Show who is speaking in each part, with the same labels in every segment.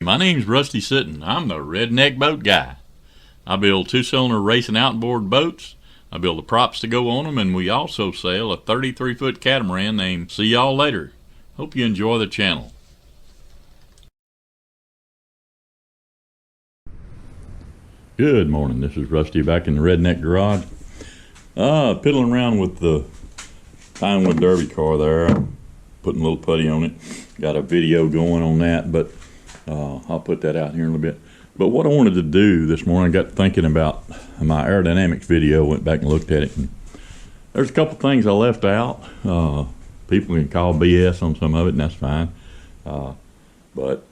Speaker 1: My name's Rusty Sitton. I'm the Redneck boat guy. I build two-cylinder racing outboard boats. I build the props to go on them, and we also sail a 33-foot catamaran named See Y'all Later. Hope you enjoy the channel. Good morning. This is Rusty back in the Redneck garage. Piddling around with the Pinewood Derby car there. Putting a little putty on it. Got a video going on that, but I'll put that out here in a little bit. But what I wanted to do this morning, I got thinking about my aerodynamics video, went back and looked at it. And there's a couple things I left out. People can call BS on some of it, and that's fine. But,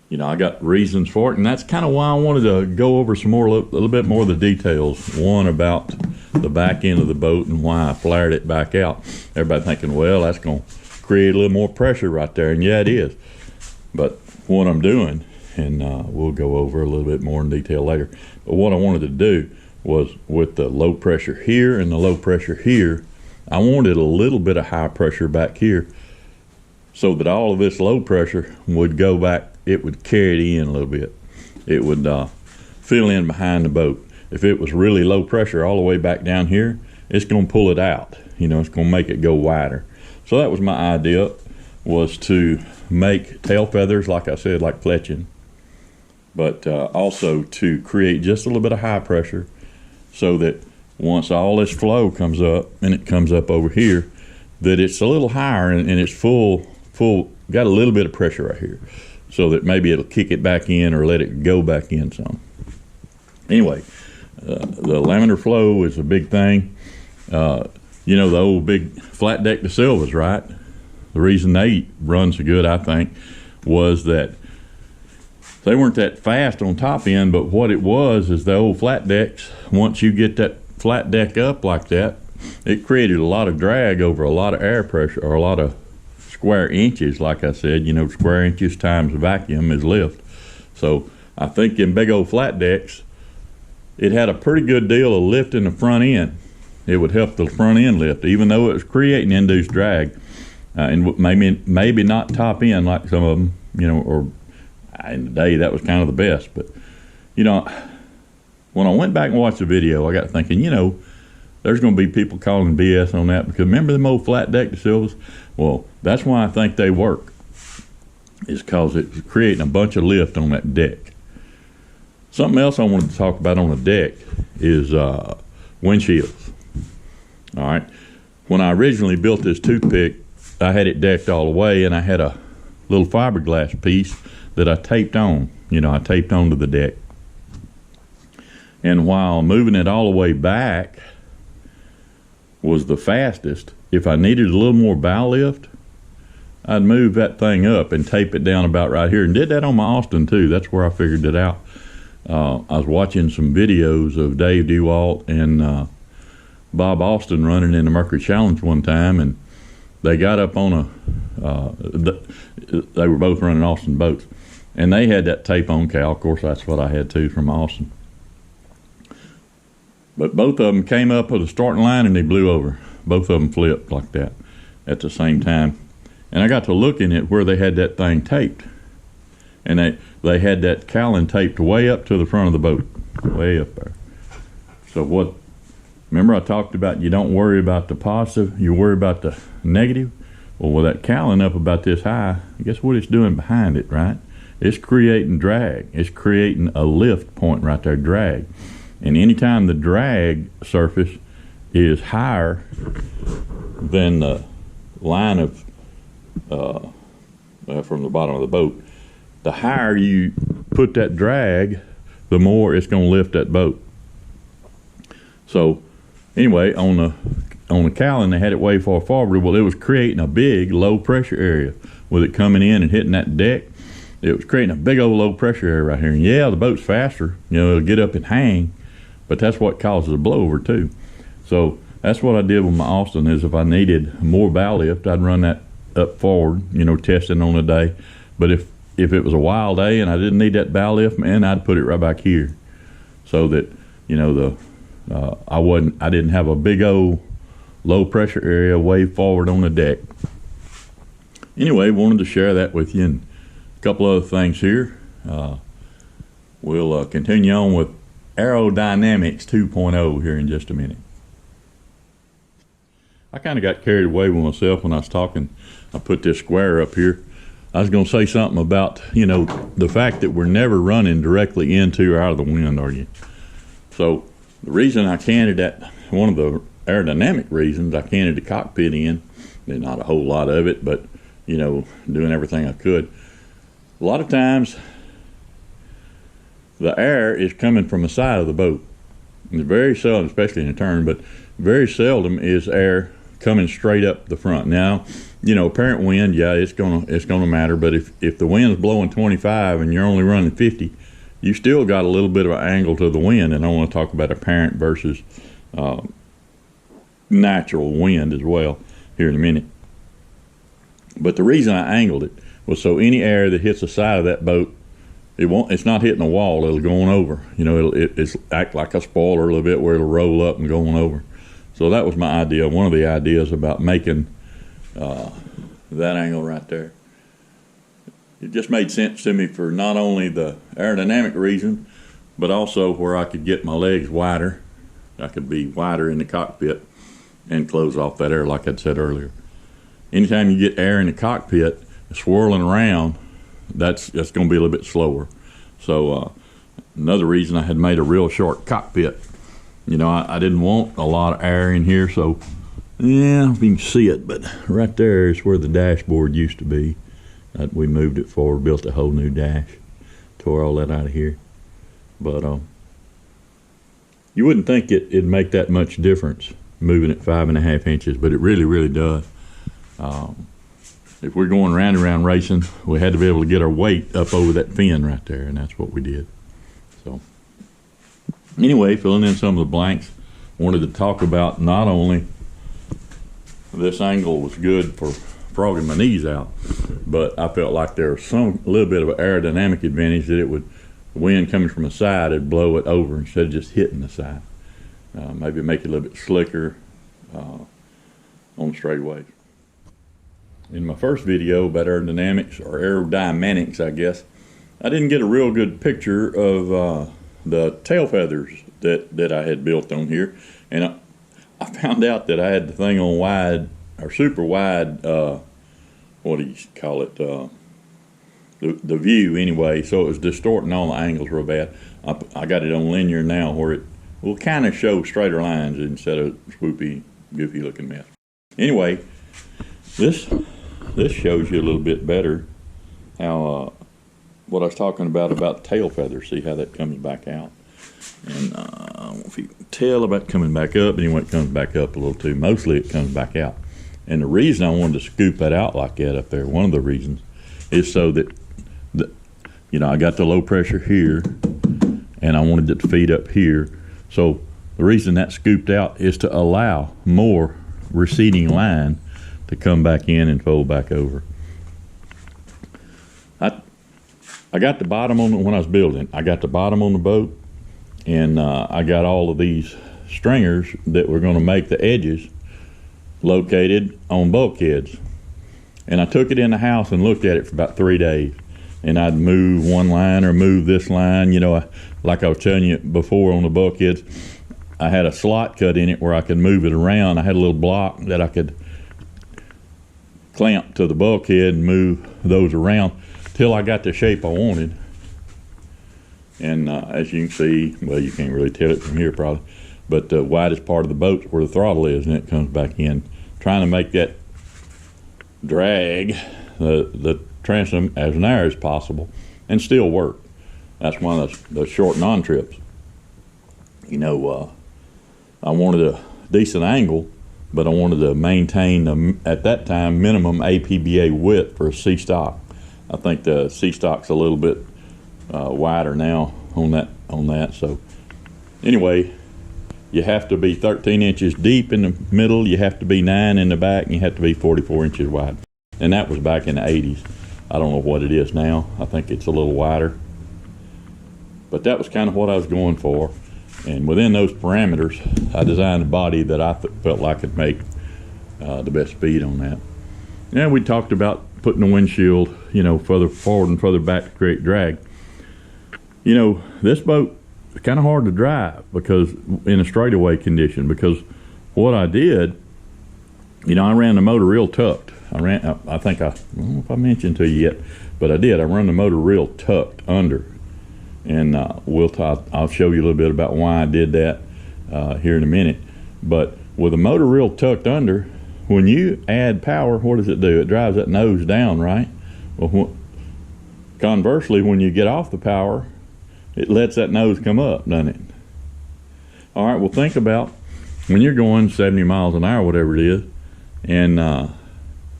Speaker 1: you know, I got reasons for it, and that's kind of why I wanted to go over some more, a little bit more of the details. One, about the back end of the boat and why I flared it back out. Everybody thinking, well, that's going to create a little more pressure right there, and yeah, it is. But what I'm doing, and we'll go over a little bit more in detail later, but what I wanted to do was with the low pressure here and the low pressure here, I wanted a little bit of high pressure back here so that all of this low pressure would go back, it would carry it in a little bit. It would fill in behind the boat. If it was really low pressure all the way back down here, it's going to pull it out. You know, it's going to make it go wider. So that was my idea, was to make tail feathers, like I said, like fletching, but also to create just a little bit of high pressure so that once all this flow comes up, and it comes up over here, that it's a little higher and it's full, got a little bit of pressure right here, so that maybe it'll kick it back in or let it go back in some. Anyway, the laminar flow is a big thing. You know, the old big flat deck De Silvas, right? The reason they run so good, I think, was that they weren't that fast on top end, but what it was is the old flat decks, once you get that flat deck up like that, it created a lot of drag over a lot of air pressure, or a lot of square inches, like I said. You know, square inches times vacuum is lift. So I think in big old flat decks, it had a pretty good deal of lift in the front end. It would help the front end lift, even though it was creating induced drag. And maybe not top end like some of them, you know, or in the day that was kind of the best. But, you know, when I went back and watched the video, I got thinking, you know, there's going to be people calling BS on that, because remember them old flat deck De Silvas? Well, that's why I think they work, is because it's creating a bunch of lift on that deck. Something else I wanted to talk about on the deck is windshields. All right. When I originally built this toothpick, I had it decked all the way, and I had a little fiberglass piece that I taped on. You know, I taped onto the deck. And while moving it all the way back was the fastest, if I needed a little more bow lift, I'd move that thing up and tape it down about right here. And did that on my Austin too. That's where I figured it out. I was watching some videos of Dave DeWalt and Bob Austin running in the Mercury Challenge one time, and they got up on they were both running Austin boats, and they had that tape on cowl. Of course, that's what I had too from Austin. But both of them came up with a starting line and they blew over. Both of them flipped like that at the same time. And I got to looking at where they had that thing taped, and they had that cowling taped way up to the front of the boat, way up there. So remember I talked about you don't worry about the positive, you worry about the negative? Well, with that cowling up about this high, guess what it's doing behind it, right? It's creating drag. It's creating a lift point right there, drag. And anytime the drag surface is higher than the line of, from the bottom of the boat, the higher you put that drag, the more it's going to lift that boat. So anyway, on the cowling, they had it way far forward. Well, it was creating a big low pressure area with it coming in and hitting that deck. It was creating a big old low pressure area right here. And yeah, the boat's faster. You know, it'll get up and hang, but that's what causes a blowover too. So that's what I did with my Austin, is if I needed more bow lift, I'd run that up forward, you know, testing on the day. But if it was a wild day and I didn't need that bow lift, man, I'd put it right back here, so that, you know, I didn't have a big old low pressure area way forward on the deck. Anyway, wanted to share that with you, and a couple other things here. We'll continue on with Aero-dyManics 2.0 here in just a minute. I kind of got carried away with myself when I was talking. I put this square up here. I was going to say something about, you know, the fact that we're never running directly into or out of the wind, are you? So the reason I canted that, one of the aerodynamic reasons I canted the cockpit in, not a whole lot of it, but, you know, doing everything I could. A lot of times the air is coming from the side of the boat. And very seldom, especially in a turn, but very seldom is air coming straight up the front. Now, you know, apparent wind, yeah, it's gonna matter, but if the wind's blowing 25 and you're only running 50, you still got a little bit of an angle to the wind. And I want to talk about apparent versus natural wind as well here in a minute. But the reason I angled it was so any air that hits the side of that boat, it's not hitting a wall, it'll go on over. You know, it's act like a spoiler a little bit where it'll roll up and go on over. So that was my idea, one of the ideas about making that angle right there. It just made sense to me for not only the aerodynamic reason, but also where I could get my legs wider. I could be wider in the cockpit and close off that air like I'd said earlier. Anytime you get air in the cockpit swirling around, that's going to be a little bit slower. So another reason I had made a real short cockpit. You know, I didn't want a lot of air in here, so yeah, if you can see it, but right there is where the dashboard used to be. We moved it forward, built a whole new dash, tore all that out of here. But you wouldn't think it'd make that much difference moving it 5.5 inches, but it really, really does. If we're going round and round racing, we had to be able to get our weight up over that fin right there, and that's what we did. So anyway, filling in some of the blanks, wanted to talk about not only this angle was good for frogging my knees out, but I felt like there was a little bit of an aerodynamic advantage that the wind coming from the side would blow it over instead of just hitting the side. Maybe make it a little bit slicker on the straightaways. In my first video about aerodynamics, or Aero-dyManics, I guess, I didn't get a real good picture of the tail feathers that I had built on here, and I found out that I had the thing on wide, or super wide, what do you call it, the view anyway, so it was distorting all the angles real bad. I got it on linear now where it will kind of show straighter lines instead of swoopy, goofy looking mess. Anyway, this shows you a little bit better how what I was talking about tail feathers. See how that comes back out, and I don't know if you can tell about coming back up. Anyway, it comes back up a little too. Mostly it comes back out, and the reason I wanted to scoop that out like that up there, one of the reasons, is so that you know, I got the low pressure here, and I wanted it to feed up here. So the reason that scooped out is to allow more receding line to come back in and fold back over. I got the bottom on it when I was building. I got the bottom on the boat, and I got all of these stringers that were going to make the edges located on bulkheads. And I took it in the house and looked at it for about 3 days. And I'd move one line or move this line. You know, like I was telling you before on the bulkheads, I had a slot cut in it where I could move it around. I had a little block that I could clamp to the bulkhead and move those around till I got the shape I wanted. And as you can see, well, you can't really tell it from here probably, but the widest part of the boat's where the throttle is, and it comes back in, trying to make that drag the transom as narrow as possible and still work. That's one of the short non-trips. You know, I wanted a decent angle, but I wanted to maintain at that time minimum APBA width for a C stock. I think the C stock's a little bit wider now on that. So anyway, you have to be 13 inches deep in the middle, you have to be 9 in the back, and you have to be 44 inches wide. And that was back in the 80s. I don't know what it is now. I think it's a little wider. But that was kind of what I was going for. And within those parameters, I designed a body that I felt like could make the best speed on that. And we talked about putting the windshield, you know, further forward and further back to create drag. You know, this boat is kind of hard to drive because in a straightaway condition, because what I did, you know, I ran the motor real tucked. I think I don't know if I mentioned to you yet, but I did. I run the motor real tucked under, and I'll show you a little bit about why I did that here in a minute. But with a motor real tucked under, when you add power, what does it do? It drives that nose down, right? Well, conversely, when you get off the power, it lets that nose come up, doesn't it? All right, well, think about when you're going 70 miles an hour, whatever it is, and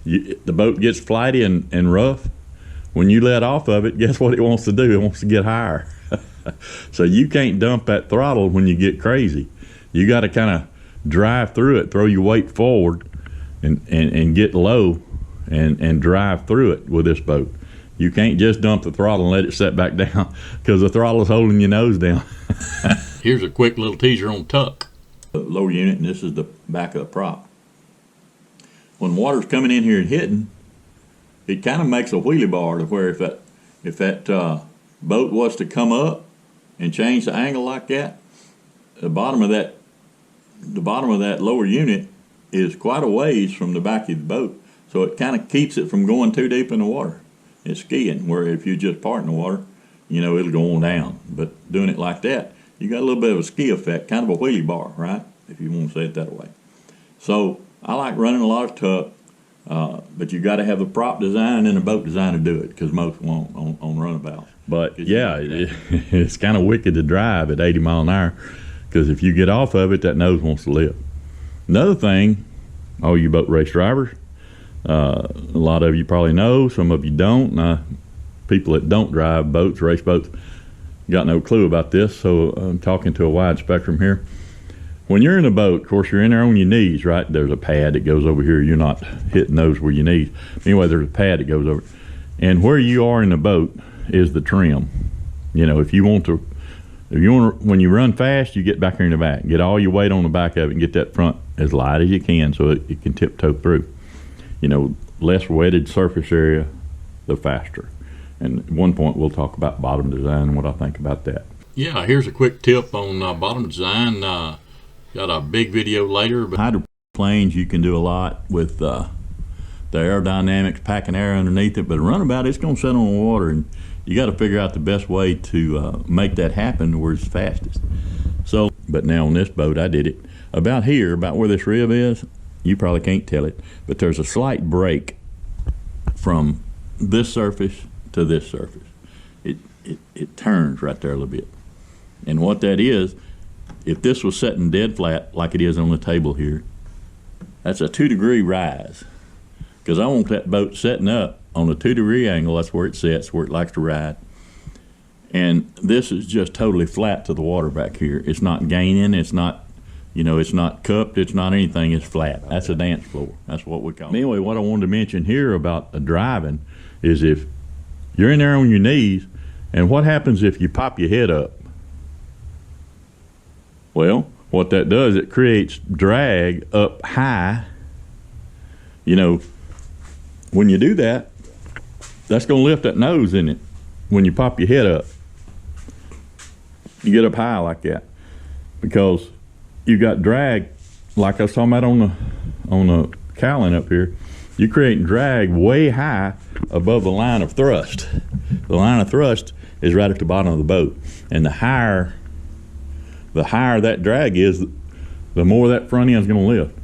Speaker 1: the boat gets flighty and rough. When you let off of it, guess what it wants to do? It wants to get higher. So you can't dump that throttle when you get crazy. You got to kind of drive through it, throw your weight forward, and get low and drive through it with this boat. You can't just dump the throttle and let it set back down because the throttle is holding your nose down. Here's a quick little teaser on tuck. The lower unit, and this is the back of the prop. When water's coming in here and hitting, it kind of makes a wheelie bar to where if that boat was to come up and change the angle like that, the bottom of that lower unit is quite a ways from the back of the boat, so it kind of keeps it from going too deep in the water. It's skiing, where if you just part in the water, you know, it'll go on down. But doing it like that, you got a little bit of a ski effect, kind of a wheelie bar, right? If you want to say it that way. So I like running a lot of tuck, but you got to have the prop design and the boat design to do it, because most won't on runabouts. But yeah, it's kind of wicked to drive at 80 miles an hour, because if you get off of it, that nose wants to lift. Another thing, all you boat race drivers, a lot of you probably know, some of you don't. People that don't drive boats, race boats, got no clue about this, so I'm talking to a wide spectrum here. When you're in a boat, of course, you're in there on your knees, right? There's a pad that goes over here. You're not hitting those with your knees. Anyway, there's a pad that goes over. And where you are in the boat is the trim. You know, if you want to, when you run fast, you get back here in the back. Get all your weight on the back of it and get that front as light as you can so it can tiptoe through. You know, less wetted surface area, the faster. And at one point, we'll talk about bottom design and what I think about that. Yeah, here's a quick tip on bottom design. Got a big video later. But hydroplanes, you can do a lot with the Aero-dyManics, packing air underneath it. But a runabout, it's going to set on the water, and you got to figure out the best way to make that happen where it's fastest. So, but now on this boat, I did it about here, about where this rib is. You probably can't tell it, but there's a slight break from this surface to this surface. It turns right there a little bit. And what that is, if this was setting dead flat like it is on the table here, that's a 2-degree rise. Because I want that boat setting up on a 2-degree angle. That's where it sets, where it likes to ride. And this is just totally flat to the water back here. It's not gaining, it's not, you know, it's not cupped, it's not anything, it's flat. That's a dance floor. That's what we call it. Anyway, what I wanted to mention here about driving is if you're in there on your knees, and what happens if you pop your head up? Well, what that does, it creates drag up high. You know, when you do that, that's going to lift that nose in it when you pop your head up. You get up high like that because you got drag, like I was talking about on the cowling up here. You're creating drag way high above the line of thrust. The line of thrust is right at the bottom of the boat, and the higher that drag is, the more that front end is going to lift.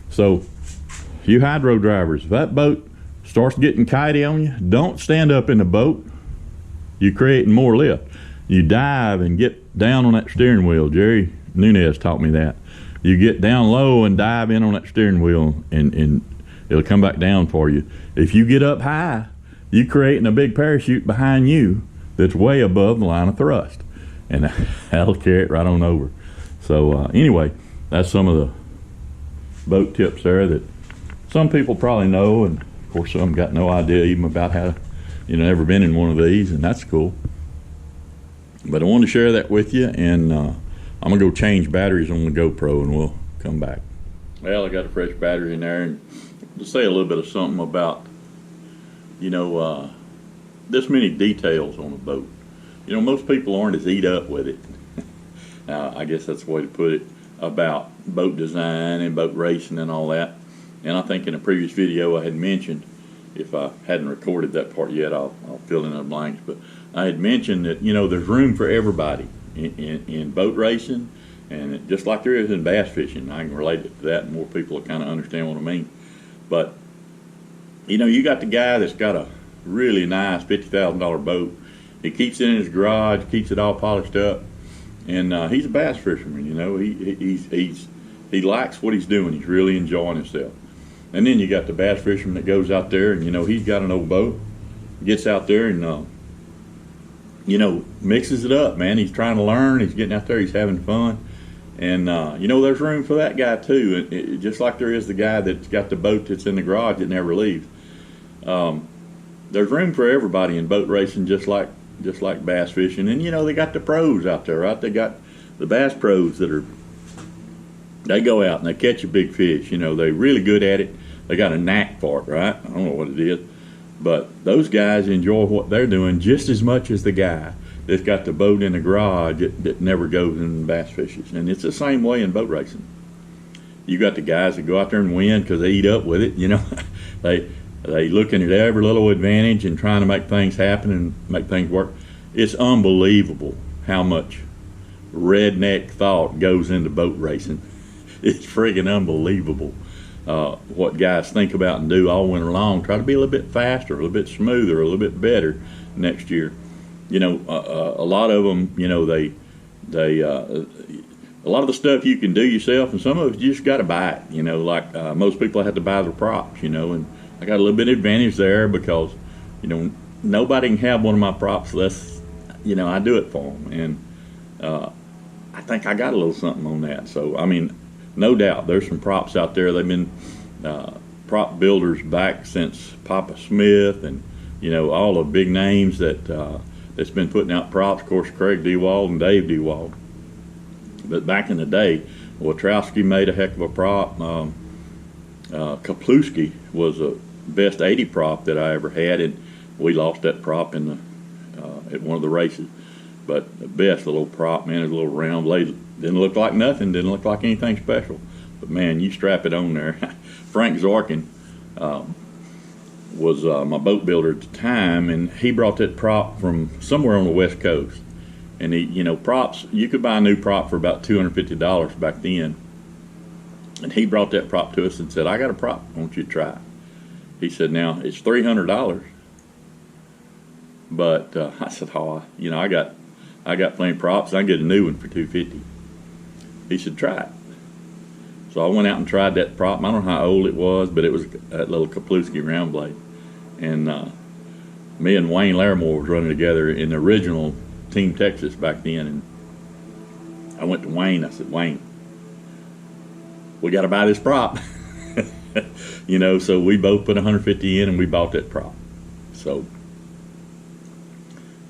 Speaker 1: So, you hydro drivers, if that boat starts getting kitey on you, don't stand up in the boat. You're creating more lift. You dive and get down on that steering wheel. Jerry Nunez taught me that. You get down low and dive in on that steering wheel, and it'll come back down for you. If you get up high, you're creating a big parachute behind you that's way above the line of thrust, and that'll carry it right on over. So anyway, that's some of the boat tips there that some people probably know, and of course some got no idea even about how, never been in one of these, and that's cool. But I wanted to share that with you, and I'm gonna go change batteries on the GoPro, and we'll come back. Well, I got a fresh battery in there, and to say a little bit of something about, this many details on a boat. you know, most people aren't as eat up with it. I guess that's the way to put it, about boat design and boat racing and all that. And I think in a previous video I had mentioned, if I hadn't recorded that part yet, I'll fill in the blanks, but I had mentioned that, you know, there's room for everybody in boat racing, and just like there is in bass fishing. I can relate it to that, and more people will kind of understand what I mean. But, you know, you got the guy that's got a really nice $50,000 boat. He keeps it in his garage, keeps it all polished up, and he's a bass fisherman. You know, he likes what he's doing. He's really enjoying himself. And then you got the bass fisherman that goes out there, and, you know, he's got an old boat, gets out there and you know, mixes it up, man. He's trying to learn. He's getting out there. He's having fun. And, you know, there's room for that guy, too. Just like there is the guy that's got the boat that's in the garage that never leaves. There's room for everybody in boat racing, just like bass fishing. And, you know, they got the pros out there, right? They got the bass pros they go out and they catch a big fish. You know, they're really good at it. They got a knack for it, right? I don't know what it is. But those guys enjoy what they're doing just as much as the guy that's got the boat in the garage that never goes and bass fishes. And it's the same way in boat racing. You got the guys that go out there and win because they eat up with it. You know, they looking at every little advantage and trying to make things happen and make things work. It's unbelievable how much redneck thought goes into boat racing. It's friggin' unbelievable. What guys think about and do all winter long, try to be a little bit faster, a little bit smoother, a little bit better next year. You know, a lot of them, you know, a lot of the stuff you can do yourself, and some of it you just got to buy it. You know, like most people have to buy their props, you know, and I got a little bit of advantage there because, you know, nobody can have one of my props unless, you know, I do it for them. And I think I got a little something on that. So, I mean, no doubt there's some props out there. They've been prop builders back since Papa Smith, and, you know, all the big names that's been putting out props. Of course, Craig Dewald and Dave Dewald. But back in the day, Watrowski made a heck of a prop. Kapluski was the best 80 prop that I ever had, and we lost that prop in at one of the races. But the best little prop, man, is a little round blade. Didn't look like nothing, didn't look like anything special. But man, you strap it on there. Frank Zorkin was my boat builder at the time, and he brought that prop from somewhere on the West Coast. And he, you know, props, you could buy a new prop for about $250 back then. And he brought that prop to us and said, I got a prop, I want you to try it. He said, now, it's $300. But I said, oh, you know, I got plenty of props. I can get a new one for $250. He said, try it. So I went out and tried that prop. I don't know how old it was, but it was that little Kapluski round blade. And me and Wayne Larimore was running together in the original Team Texas back then. And I went to Wayne. I said, Wayne, we got to buy this prop. You know, so we both put $150 in and we bought that prop. So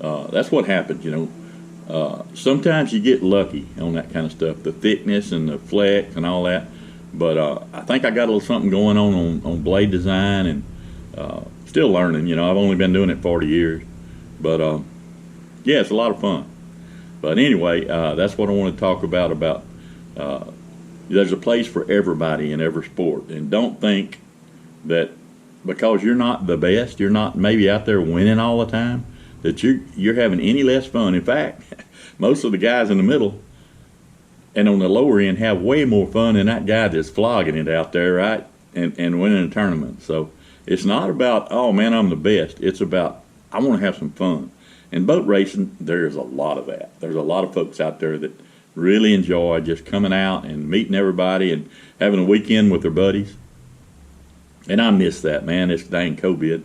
Speaker 1: that's what happens, you know. Sometimes you get lucky on that kind of stuff, the thickness and the flex and all that. But I think I got a little something going on blade design, and still learning. You know, I've only been doing it 40 years. But yeah, it's a lot of fun. But anyway, that's what I want to talk about there's a place for everybody in every sport. And don't think that because you're not the best, you're not maybe out there winning all the time, that you're having any less fun. In fact, most of the guys in the middle and on the lower end have way more fun than that guy that's flogging it out there, right? And winning a tournament. So it's not about, oh man, I'm the best. It's about, I want to have some fun. In boat racing, there's a lot of that. There's a lot of folks out there that really enjoy just coming out and meeting everybody and having a weekend with their buddies. And I miss that, man. It's dang COVID.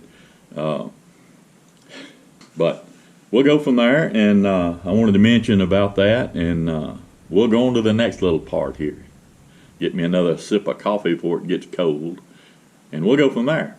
Speaker 1: But we'll go from there, and I wanted to mention about that, and we'll go on to the next little part here. Get me another sip of coffee before it gets cold, and we'll go from there.